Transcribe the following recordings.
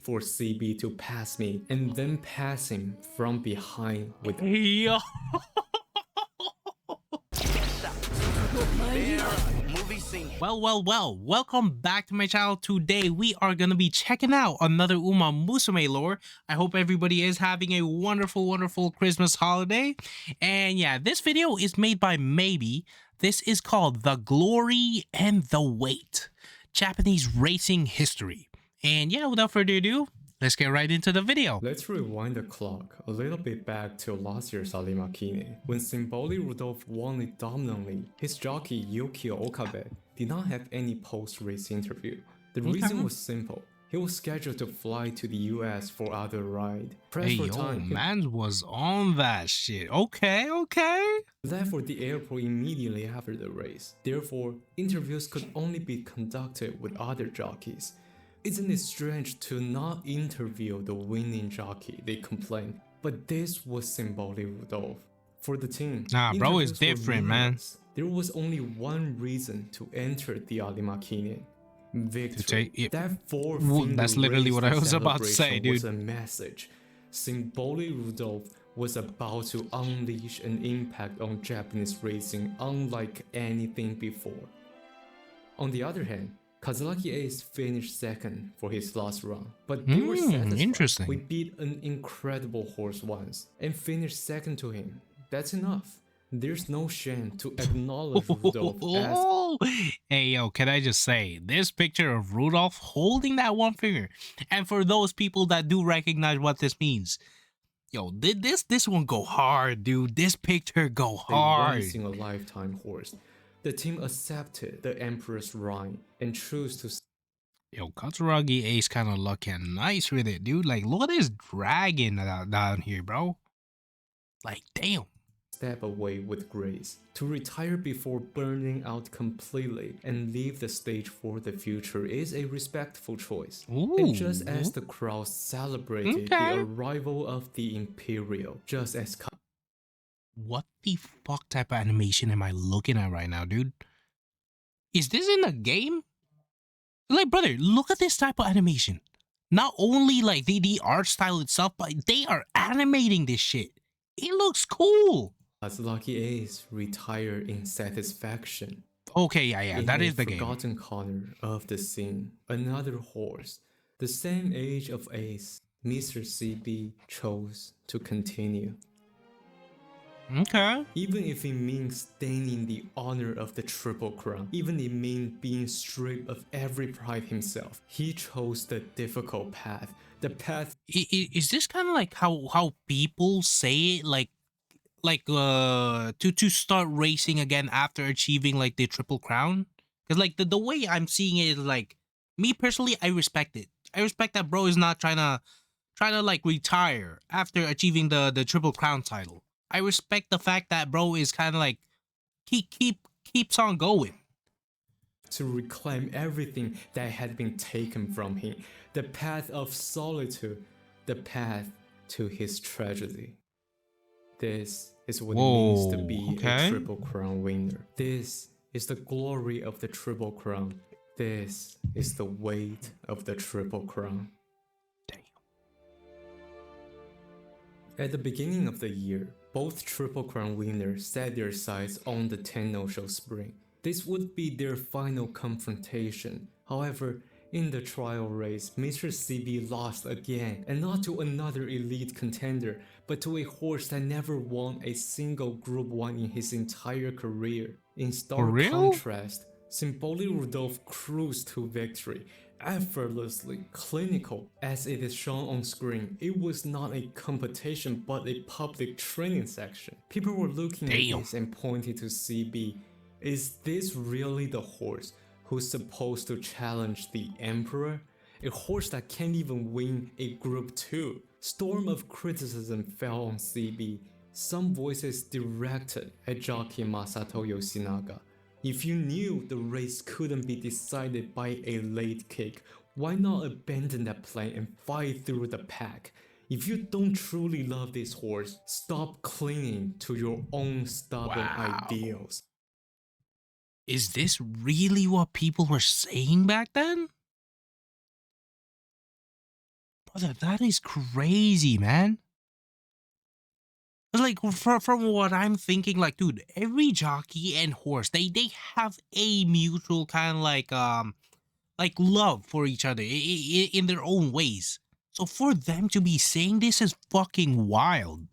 for CB to pass me and then pass him from behind with Yo. Well, welcome back to my channel. Today we are gonna be checking out another Uma Musume lore. I hope everybody is having a wonderful Christmas holiday. And yeah, this video is made by Maybe. This is called The Glory and the Weight, Japanese Racing History. And yeah, without further ado, let's get right into the video. Let's rewind the clock a little bit back to last year's Alimakine. When Symboli Rudolf won it dominantly, his jockey Yukio Okabe did not have any post-race interview. The reason was simple. He was scheduled to fly to the US for other ride. Hey yo, man was on that shit. Okay. Left for the airport immediately after the race. Therefore, interviews could only be conducted with other jockeys. Isn't it strange to not interview the winning jockey, they complained. But this was Symboli Rudolf. For the team, nah bro, it's different, man. There was only one reason to enter the Alimakine. Victory. That that's literally what I was about to say, dude. Was a message. Symboli Rudolf was about to unleash an impact on Japanese racing unlike anything before. On the other hand, Kazaki Ace finished second for his last run, but they were satisfied. Interesting. We beat an incredible horse once and finished second to him. That's enough. There's no shame to acknowledge Rudolf as... Hey yo, can I just say, this picture of Rudolf holding that one finger, and for those people that do recognize what this means, yo, did this one go hard, dude? This picture go hard. A once-in-a-lifetime horse. The team accepted the Emperor's rhyme and chose to... Yo, Katsuragi Ace kind of looking nice with it, dude. Like, look at this dragon down here, bro. Like, damn. Step away with grace. To retire before burning out completely and leave the stage for the future is a respectful choice. Ooh. And just as the crowd celebrated the arrival of the Imperial, just as... What the fuck type of animation am I looking at right now, dude? Is this in a game? Like, brother, look at this type of animation. Not only like the art style itself, but they are animating this shit. It looks cool. As Lucky Ace retired in satisfaction. Okay, yeah, that is the game. In a forgotten corner of the scene, another horse, the same age of Ace, Mr. CB chose to continue. Okay. Even if it means staining the honor of the Triple Crown, even if it means being stripped of every pride himself, he chose the difficult path. The path... Is this kind of like how people say it, to start racing again after achieving like the Triple Crown? Because like the way I'm seeing it is like, me personally, I respect it. I respect that bro is not trying to like retire after achieving the Triple Crown title. I respect the fact that bro is kind of like keeps on going to reclaim everything that had been taken from him. The path of solitude, the path to his tragedy. This is what it means to be a Triple Crown winner. This is the glory of the Triple Crown. This is the weight of the Triple Crown. Damn. At the beginning of the year, both Triple Crown winners set their sights on the Tenno Show Spring. This would be their final confrontation. However, in the trial race, Mr. CB lost again, and not to another elite contender, but to a horse that never won a single Group 1 in his entire career. In stark contrast, Symboli Rudolf cruised to victory, effortlessly clinical. As it is shown on screen, it was not a competition but a public training section. People were looking at this and pointing to CB. Is this really the horse who's supposed to challenge the Emperor? A horse that can't even win a Group 2. Storm of criticism fell on CB. Some voices directed at jockey Masato Yoshinaga. If you knew the race couldn't be decided by a late kick, why not abandon that plan and fight through the pack? If you don't truly love this horse, stop clinging to your own stubborn ideals. Is this really what people were saying back then? Brother, that is crazy, man. Like from what I'm thinking, like, dude, every jockey and horse, they have a mutual kind of like love for each other in their own ways. So for them to be saying this is fucking wild.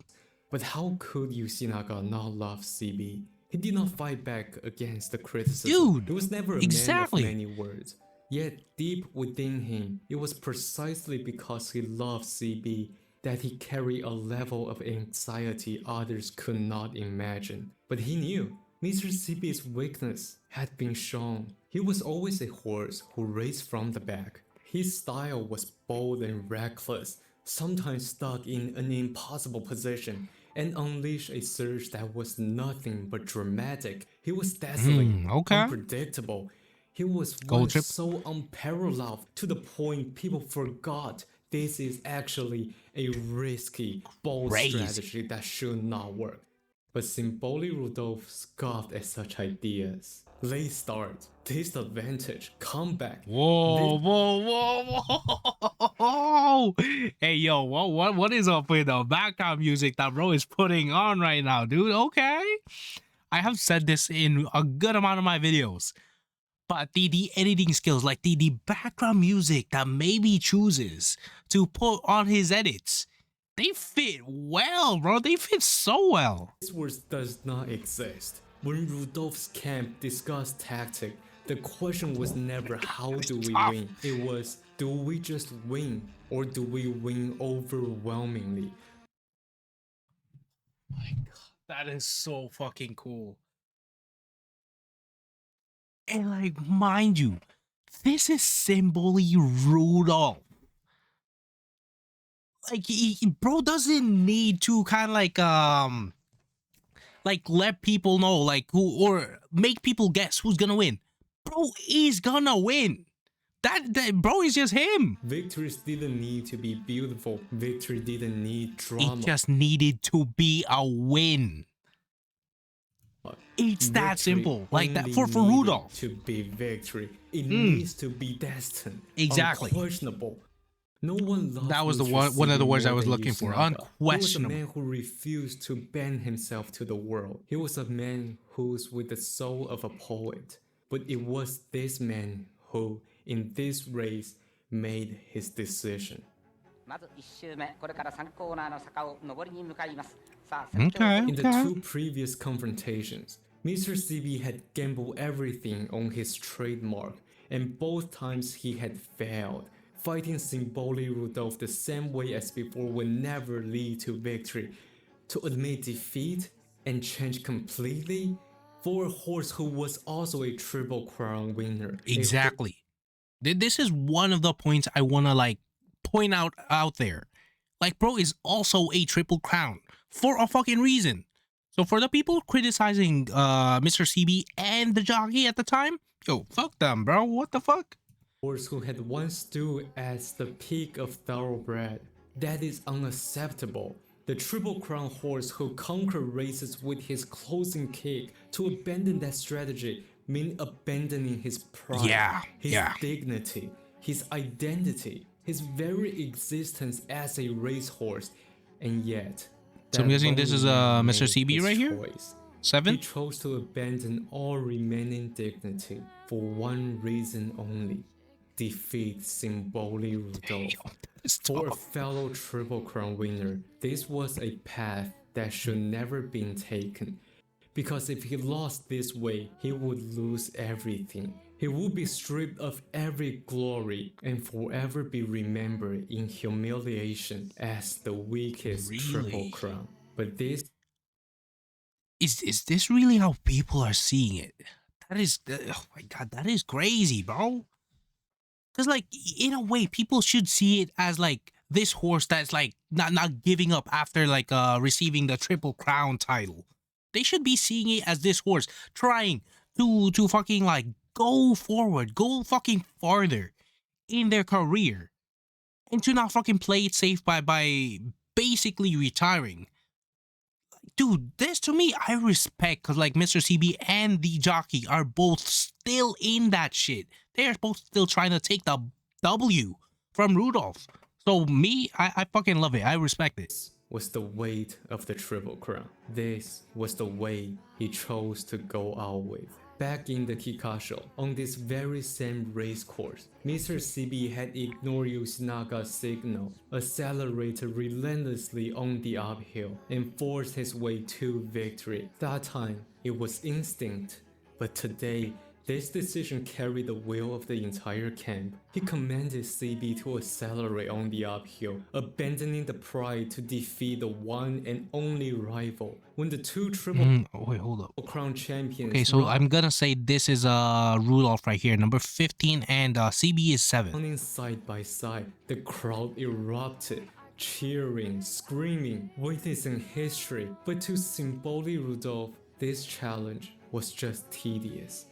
But how could Yusinaga not love CB? He did not fight back against the criticism. Dude, He was never a man of exactly. many words. Yet deep within him, it was precisely because he loved CB that he carried a level of anxiety others could not imagine. But he knew Mr. CB's weakness had been shown. He was always a horse who raced from the back. His style was bold and reckless, sometimes stuck in an impossible position, and unleashed a surge that was nothing but dramatic. He was dazzling, Okay. unpredictable. He was Gold once trip. so unparalleled to the point people forgot this is actually a risky, bold Crazy. strategy that should not work. But Symboli Rudolf scoffed at such ideas. Late start, disadvantage, comeback. Whoa, whoa, whoa, whoa! Hey, yo, what is up with the background music that bro is putting on right now, dude? Okay, I have said this in a good amount of my videos, but the editing skills, like the background music that maybe chooses to put on his edits, they fit well, bro. They fit so well. This word does not exist. When Rudolph's camp discussed tactic, the question was never how do we win? It was, do we just win or do we win overwhelmingly? My God, that is so fucking cool. And like, mind you, this is Symboli Rudolf. Like, bro doesn't need to kind of like let people know like who or make people guess who's gonna win. Bro is gonna win. That bro is just him. Victories didn't need to be beautiful. Victory didn't need drama. It just needed to be a win. It's that simple. Like that for Rudolf. To be victory, it needs to be destined. Exactly. Unquestionable. No one loved That was the Mr. one of the CB words I more was than looking for. Yusinaga. Unquestionable. He was a man who refused to bend himself to the world. He was a man who's with the soul of a poet. But it was this man who, in this race, made his decision. Okay. In the two previous confrontations, Mr. CB had gambled everything on his trademark, and both times he had failed. Fighting Symboli Rudolf the same way as before would never lead to victory. To admit defeat and change completely for a horse who was also a Triple Crown winner. Exactly. This is one of the points I want to like point out there. Like, bro is also a Triple Crown for a fucking reason. So for the people criticizing Mr. CB and the jockey at the time, yo, fuck them, bro. What the fuck? Horse who had once stood as the peak of thoroughbred. That is unacceptable. The Triple Crown horse who conquered races with his closing kick, to abandon that strategy meant abandoning his pride, his dignity, his identity, his very existence as a racehorse, and yet. So I'm guessing this is Mr. CB right here? 7? He chose to abandon all remaining dignity for one reason only. Defeat Symboli Rudolf. For a fellow Triple Crown winner, this was a path that should never been taken. Because if he lost this way, he would lose everything. He would be stripped of every glory and forever be remembered in humiliation as the weakest Triple Crown. But this is this really how people are seeing it? That is, oh my God, that is crazy, bro. Because like in a way, people should see it as like this horse that's like not giving up after like receiving the Triple Crown title. They should be seeing it as this horse trying to fucking like go forward, go fucking farther in their career, and to not fucking play it safe by basically retiring. Dude, this to me, I respect, because like Mr. CB and the jockey are both still in that shit. They are both still trying to take the W from Rudolf. So me, I fucking love it. I respect it. Was the weight of the Triple Crown. This was the way he chose to go out with. Back in the Kikasho, on this very same race course, Mr. CB had ignored Yoshinaga's signal, accelerated relentlessly on the uphill, and forced his way to victory. That time, it was instinct, but today, this decision carried the will of the entire camp. He commanded CB to accelerate on the uphill, abandoning the pride to defeat the one and only rival. When the two Triple Wait, hold up. Crown champions. Okay, so I'm gonna say this is Rudolf right here, number 15, and CB is 7. Running side by side, the crowd erupted, cheering, screaming, witnessing history. But to Symboli Rudolf, this challenge was just tedious.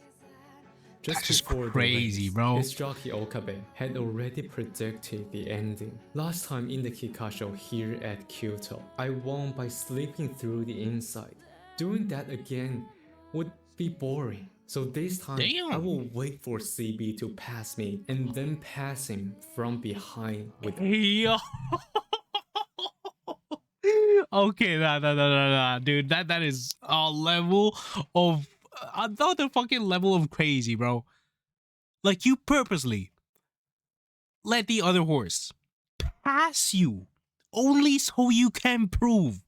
That's just before crazy, the race, bro. his jockey Okabe had already predicted the ending. Last time in the Kikasho here at Kyoto, I won by slipping through the inside. Doing that again would be boring. So this time, I will wait for CB to pass me and then pass him from behind with... Yo. Okay, nah, dude. That is a level of another fucking level of crazy, bro. Like, you purposely let the other horse pass you only so you can prove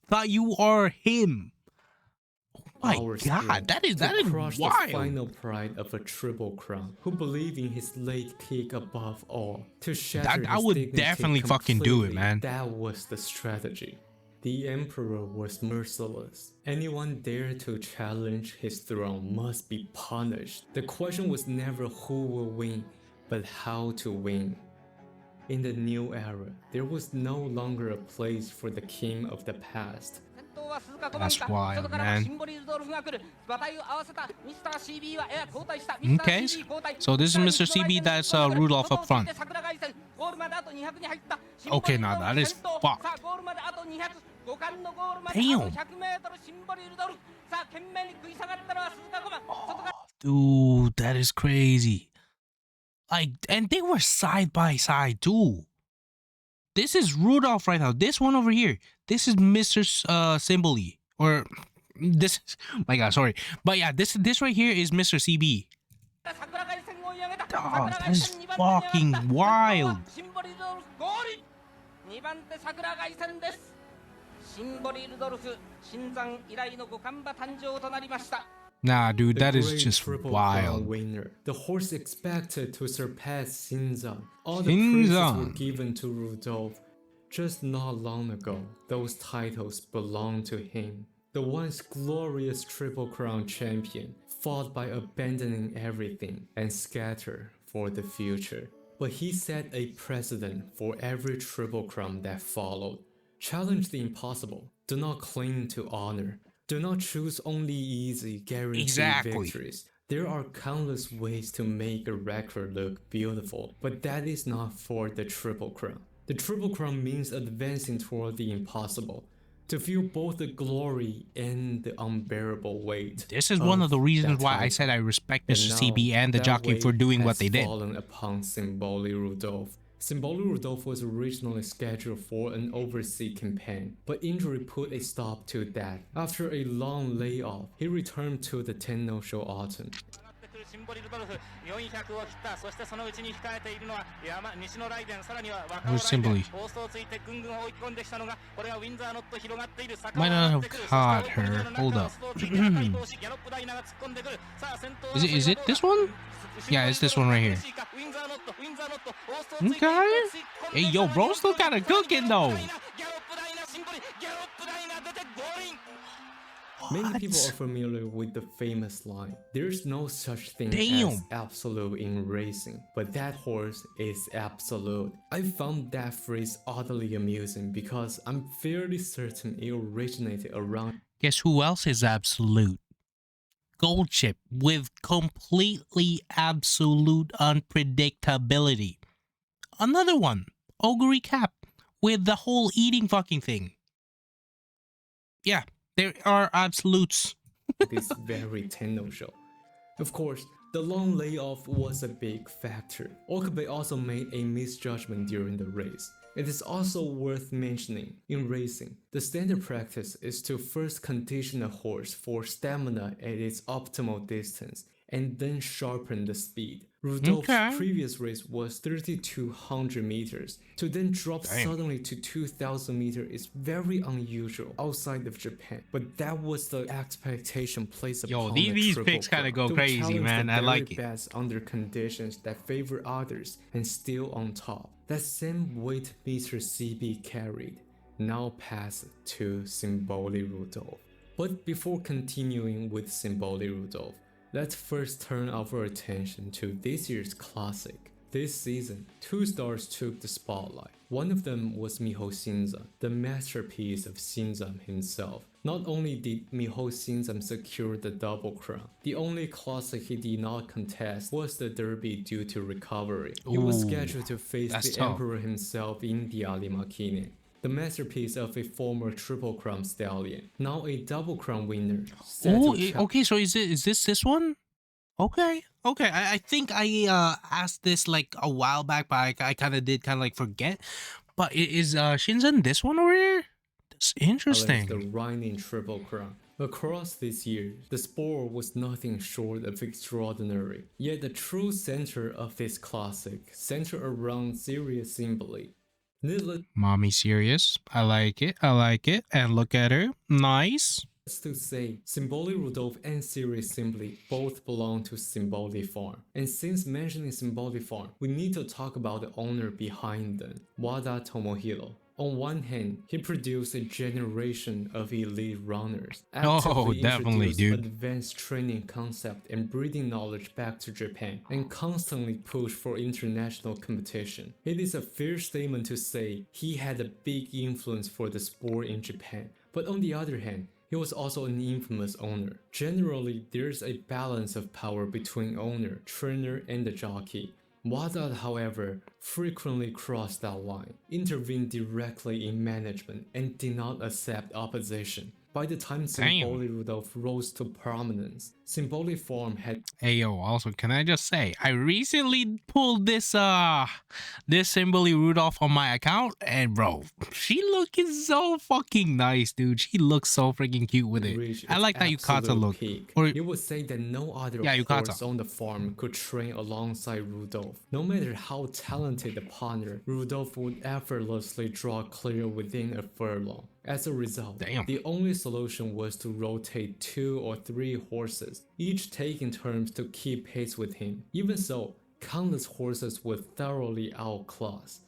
that you are him. Oh my god, that is crush wild. The final pride of a Triple Crown, who believed in his late peak above all. To shatter I would definitely fucking do it, man. That was the strategy. The Emperor was merciless. Anyone dared to challenge his throne must be punished. The question was never who will win, but how to win. In the new era, there was no longer a place for the king of the past. That's wild, man. Okay, so this is Mr. CB, that's Rudolf up front. Okay, now that is fucked. Damn. Oh, dude, that is crazy. Like, and they were side by side too. This is Rudolph right now. This one over here. This is Mr. Symboli. Or this is, my god, sorry. But yeah, this right here is Mr. CB. Oh, that is fucking wild. Nah, dude, that is just wild. Winner. The horse expected to surpass Shinzan. All the praises were given to Rudolf. Just not long ago, those titles belonged to him. The once glorious Triple Crown champion fought by abandoning everything and scatter for the future. But he set a precedent for every Triple Crown that followed. Challenge the impossible. Do not cling to honor. Do not choose only easy, guaranteed victories. There are countless ways to make a record look beautiful, but that is not for the Triple Crown. The Triple Crown means advancing toward the impossible, to feel both the glory and the unbearable weight. This is one of the reasons why I said I respect Mr. CB and the jockey for doing what they did. Fallen upon Symboli Rudolf. Symboli Rudolf was originally scheduled for an overseas campaign, but injury put a stop to that. After a long layoff, he returned to the Tenno Show Autumn. Who's Symboli? Might not have caught her. Hold up. Is it this one? Yeah, it's this one right here. Okay. Hey, yo, bro, still kind of cooking though. Many people are familiar with the famous line, "There's no such thing as absolute in racing, but that horse is absolute." I found that phrase oddly amusing because I'm fairly certain it originated around... Guess who else is absolute? Gold chip with completely absolute unpredictability. Another one, Ogre Cap, with the whole eating fucking thing. Yeah, there are absolutes. This very Tenno show. Of course, The long layoff was a big factor. Okabe also made a misjudgment during the race. It is also worth mentioning, in racing, the standard practice is to first condition a horse for stamina at its optimal distance and then sharpen the speed. Rudolph's Okay. previous race was 3,200 meters. To then drop Damn. suddenly to 2,000 meters is very unusual outside of Japan, but that was the expectation placed upon the these Triple picks kind of Crown. go To crazy, challenge man. the I very like it. best under conditions that favor others and still on top. That same weight meter CB carried now passed to Symboli Rudolf. But before continuing with Symboli Rudolf, let's first turn our attention to this year's classic. This season, 2 stars took the spotlight. One of them was Miho Shinza, the masterpiece of Shinza himself. Not only did Miho Shinza secure the double crown, the only classic he did not contest was the Derby due to recovery. He was Ooh, scheduled to face that's the tough. Emperor himself in the Alimakine, the masterpiece of a former Triple Crown stallion, now a double crown winner. Oh, okay. So is this one? Okay. I think I asked this like a while back, but I kind of did like forget. But is Shinzen this one over here? That's The interesting. reigning Triple Crown. Across this year, the sport was nothing short of extraordinary. Yet the true center of this classic centered around serious symboli. Needless Mommy serious. I like it. And look at her. Nice. to say, Symboli Rudolf and Sirius Simply both belong to Symboli Farm. And since mentioning Symboli Farm, we need to talk about the owner behind them, Wada Tomohiro. On one hand, he produced a generation of elite runners, actively definitely, introduced dude. advanced training concept and breeding knowledge back to Japan, and constantly pushed for international competition. It is a fair statement to say he had a big influence for the sport in Japan. But on the other hand, he was also an infamous owner. Generally, there's a balance of power between owner, trainer, and the jockey. Wada, however, frequently crossed that line, intervened directly in management, and did not accept opposition. By the time Symboli Rudolf rose to prominence, Symboli Farm had Yo, also, can I just say, I recently pulled this Symboli Rudolph on my account, and bro, she looking so fucking nice, dude. She looks so freaking cute with it. reached I its like that Yukata absolute look. peak. Or You would say that no other Yeah, Yukata. horse on the farm could train alongside Rudolf. No matter how talented the partner, Rudolf would effortlessly draw clear within a furlong. As a result, Damn. the only solution was to rotate 2 or 3 horses, each taking turns to keep pace with him. Even so, countless horses were thoroughly outclassed.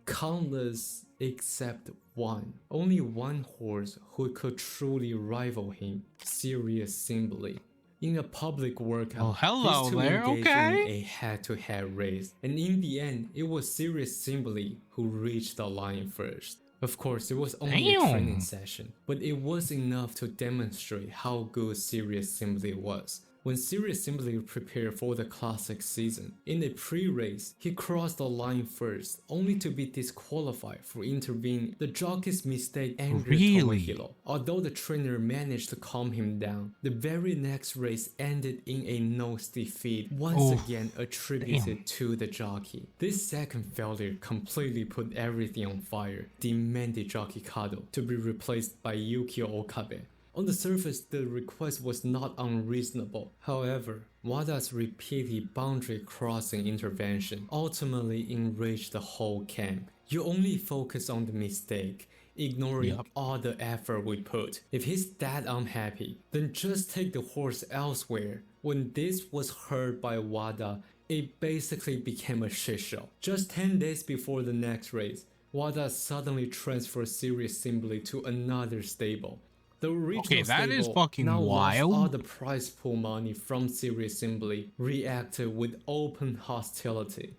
Countless except one. Only one horse who could truly rival him, Sirius Simply. In a public workout, Oh, hello these two there, engaged okay. in a head-to-head race, and in the end, it was Sirius Simply who reached the line first. Of course, it was only a Damn. training session, but it was enough to demonstrate how good Sirius Simply was. When Sirius Simply prepared for the classic season, in a pre-race, he crossed the line first, only to be disqualified for intervening. The jockey's mistake angered Really? Tomohiro. Although the trainer managed to calm him down, the very next race ended in a nose defeat, once again attributed to the jockey. This second failure completely put everything on fire, demanded Jockey Kado to be replaced by Yukio Okabe. On the surface, the request was not unreasonable. However, Wada's repeated boundary-crossing intervention ultimately enraged the whole camp. You only focus on the mistake, ignoring all the effort we put. If he's that unhappy, then just take the horse elsewhere. When this was heard by Wada, it basically became a shit show. Just 10 days before the next race, Wada suddenly transferred Sirius Simply to another stable. The original that is stable fucking now wild. lost all the prize pool money from Sirius Simply, reacted with open hostility.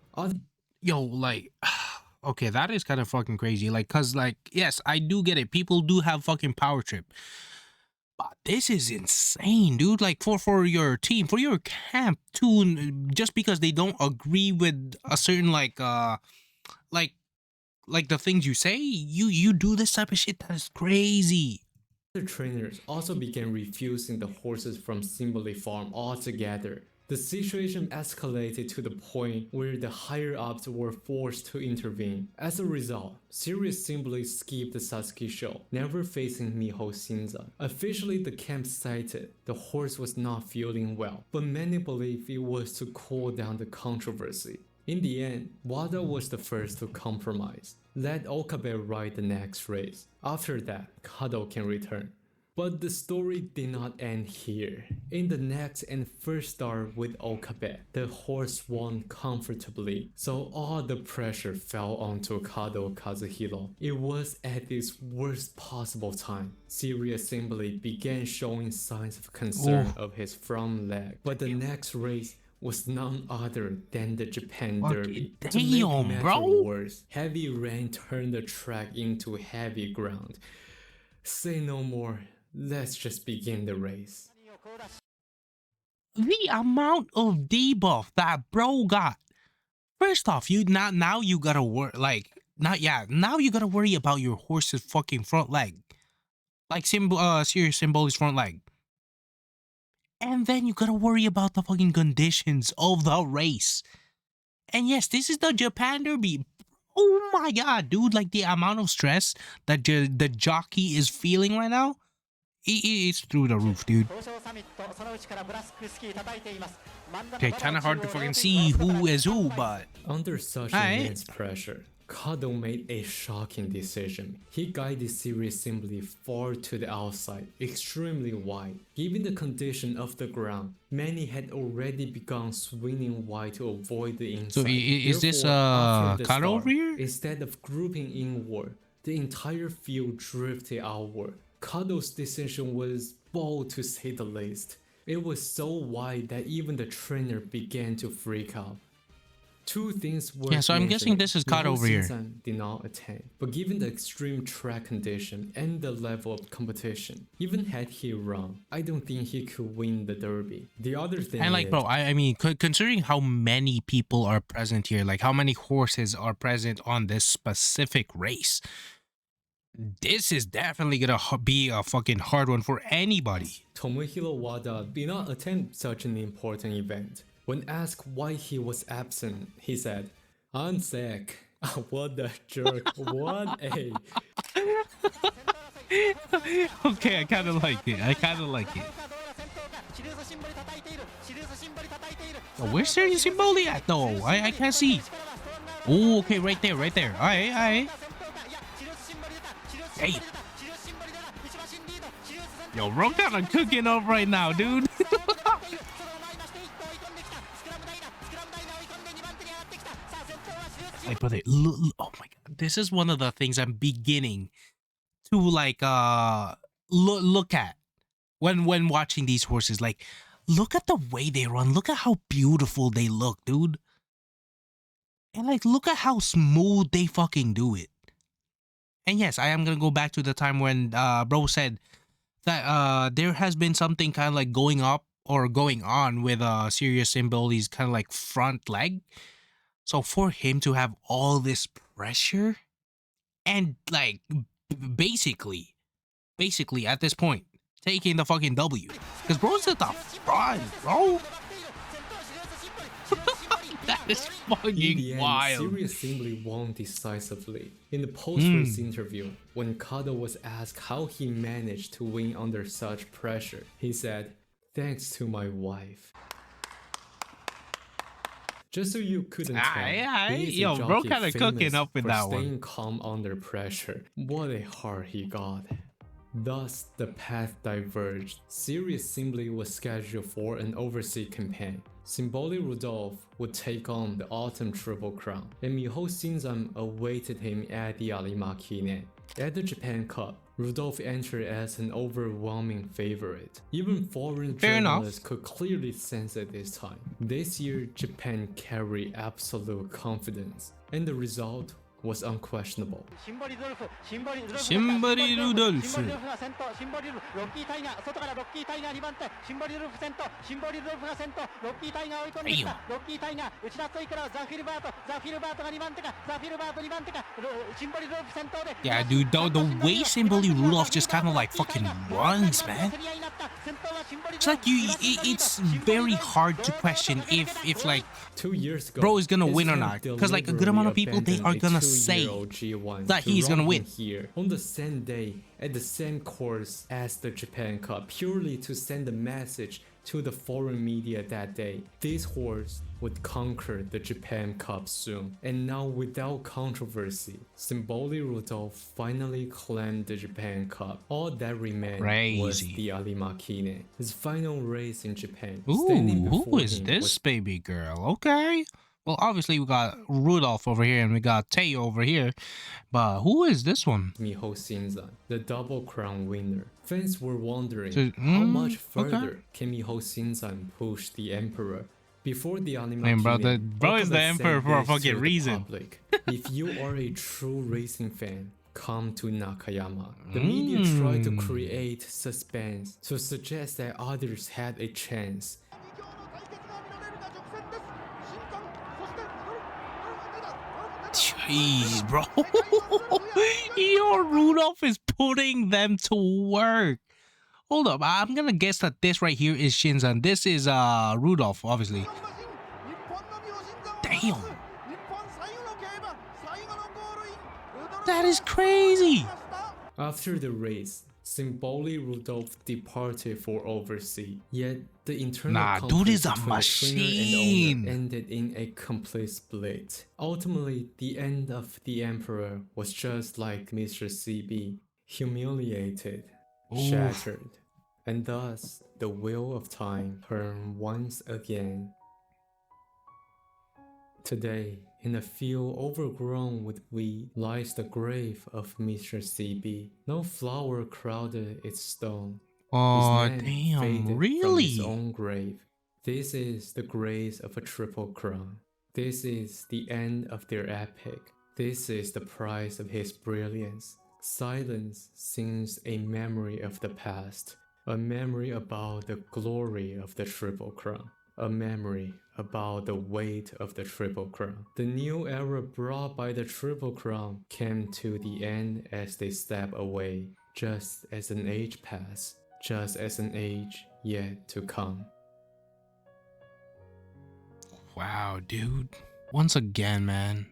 Yo, like, okay, that is kind of fucking crazy. Like, cause like, yes, I do get it. People do have fucking power trip. But this is insane, dude. Like for your team, for your camp to just because they don't agree with a certain like the things you say, you do this type of shit. That is crazy. Other trainers also began refusing the horses from Simply Farm altogether. The situation escalated to the point where the higher-ups were forced to intervene. As a result, Sirius simply skipped the Sasuke show, never facing Miho Shinza. Officially, the camp cited the horse was not feeling well, but many believe it was to cool down the controversy. In the end, Wada was the first to compromise. Let Okabe ride the next race. After that, Kado can return. But the story did not end here. In the next and first start with Okabe, the horse won comfortably, so all the pressure fell onto Kado Kazuhiro. It was at its worst possible time. Sirius simply began showing signs of concern of his front leg, but the next race was none other than the Japan Derby. To make matters worse, heavy rain turned the track into heavy ground. Say no more. Let's just begin the race. The amount of debuff that bro got. First off, now you gotta worry now you gotta worry about your horse's fucking front leg. Like Sirius Symboli's front leg. And then you gotta worry about the fucking conditions of the race. And yes, this is the Japan Derby. Oh my god, dude, like the amount of stress that the jockey is feeling right now. It's through the roof, dude. Okay, kind of hard to fucking see who is who, but... Under such immense pressure, Kado made a shocking decision. He guided Sirius simply far to the outside, extremely wide. Given the condition of the ground, many had already begun swinging wide to avoid the inside. So is this Kado over here? Instead of grouping inward, the entire field drifted outward. Kado's decision was bold to say the least. It was so wide that even the trainer began to freak out. Two things were so I'm guessing this is Kado over here. Did not attend, but given the extreme track condition and the level of competition, even had he run, I don't think he could win the derby. The other thing and like, bro, I mean, considering how many people are present here, like how many horses are present on this specific race, this is definitely gonna be a fucking hard one for anybody. Tomohiro Wada did not attend such an important event. When asked why he was absent, he said, "I'm sick." What a jerk. What a... Okay, I kind of like it. Oh, where's Sirius Symboli at though? I can't see. Oh, okay, right there. Alright. Hey. Yo, bro, kind of cooking up right now, dude. Like, brother, look, oh my god, this is one of the things I'm beginning to like look at when watching these horses. Like, look at the way they run. Look at how beautiful they look, dude. And like, look at how smooth they fucking do it. And yes, I am gonna go back to the time when bro said that there has been something kind of like going up or going on with Sirius Symboli's kind of like front leg. So for him to have all this pressure and like basically at this point taking the fucking W, because bro's at the front, bro. That is fucking wild. Sirius simply won decisively. In the post-race interview, when Kado was asked how he managed to win under such pressure, he said, "Thanks to my wife." Just so you couldn't tell, yo, bro, kind of cooking up with that one. Staying calm under pressure. What a heart he got. Thus, the path diverged. Sirius simply was scheduled for an overseas campaign. Symboli Rudolf would take on the Autumn Triple Crown, and Miho Shinzan awaited him at the Arima Kine. At the Japan Cup, Rudolf entered as an overwhelming favorite. Even foreign journalists could clearly sense it this time. This year, Japan carried absolute confidence, and the result was unquestionable. Shimbory Rudolf. Yeah, dude, the way Shimbory Rudolf just kind of like fucking runs, man. It's like it's very hard to question if like 2 years ago, bro is gonna win or Israel not, because like a good amount of people, they are deliberately gonna abandoned a say 2-year-old G1 that to he's gonna run win here on the same day at the same course as the Japan Cup, purely to send a message to the foreign media that day. This horse would conquer the Japan Cup soon, and now without controversy, Symboli Rudolf finally claimed the Japan Cup. All that remained was Crazy. the Alimakine, his final race in Japan. Ooh, Standing who before is him this was baby girl? Okay. Well, obviously we got Rudolph over here and we got Teo over here. But who is this one? Miho Shinzan, the double crown winner. Fans were wondering how So, much further okay. can Miho Shinzan push the emperor before the Man, bro, bro is the emperor for a fucking reason. If you are a true racing fan, come to Nakayama. The media tried to create suspense to suggest that others had a chance. Jeez, bro. Your Rudolph is putting them to work. Hold up, I'm gonna guess that this right here is Shinzan. This is Rudolph, obviously. Damn. That is crazy. After the race, Symboli Rudolf departed for overseas. Yet the internal Nah, dude is a conflict between the trainer and machine. owner ended in a complete split. Ultimately, the end of the emperor was just like Mr. CB, humiliated, shattered, and thus the wheel of time turned once again. Today, in a field overgrown with weed, lies the grave of Mr. CB. No flower crowded its stone. Oh, His name damn, faded from really? his own grave. This is the grace of a triple crown. This is the end of their epic. This is the price of his brilliance. Silence sings a memory of the past, a memory about the glory of the triple crown. A memory about the weight of the Triple Crown. The new era brought by the Triple Crown came to the end as they step away, just as an age passed, just as an age yet to come. Wow, dude. Once again, man.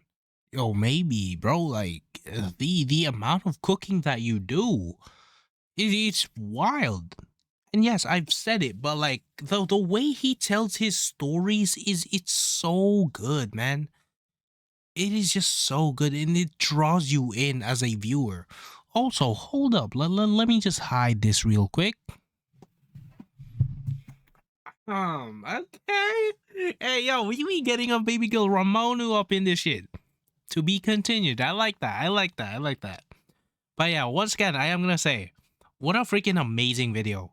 Yo, maybe, bro, like the amount of cooking that you do, it's wild. And yes, I've said it, but like the way he tells his stories it's so good, man. It is just so good, and it draws you in as a viewer. Also, hold up, let me just hide this real quick. Okay. Hey, yo, we be getting a baby girl Ramonu up in this shit. To be continued. I like that. I like that. I like that. But yeah, once again, I am gonna say, what a freaking amazing video.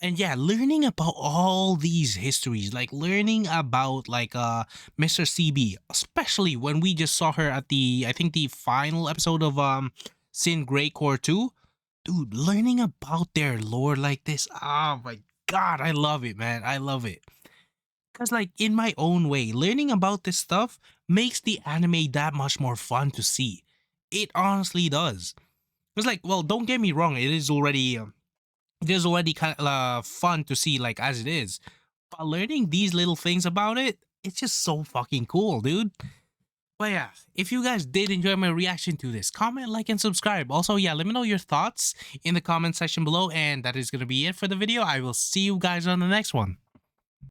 And yeah, learning about all these histories, like learning about like Mr. CB, especially when we just saw her at the, I think the final episode of Sin Grey Core 2. Dude, learning about their lore like this, oh my god, I love it, man. I love it. Because like in my own way, learning about this stuff makes the anime that much more fun to see. It honestly does. It's like, well, don't get me wrong, it is already kind of fun to see like as it is, but learning these little things about it, it's just so fucking cool, dude. But yeah, if you guys did enjoy my reaction to this, comment, like, and subscribe. Also, yeah, let me know your thoughts in the comment section below, and that is gonna be it for the video. I will see you guys on the next one.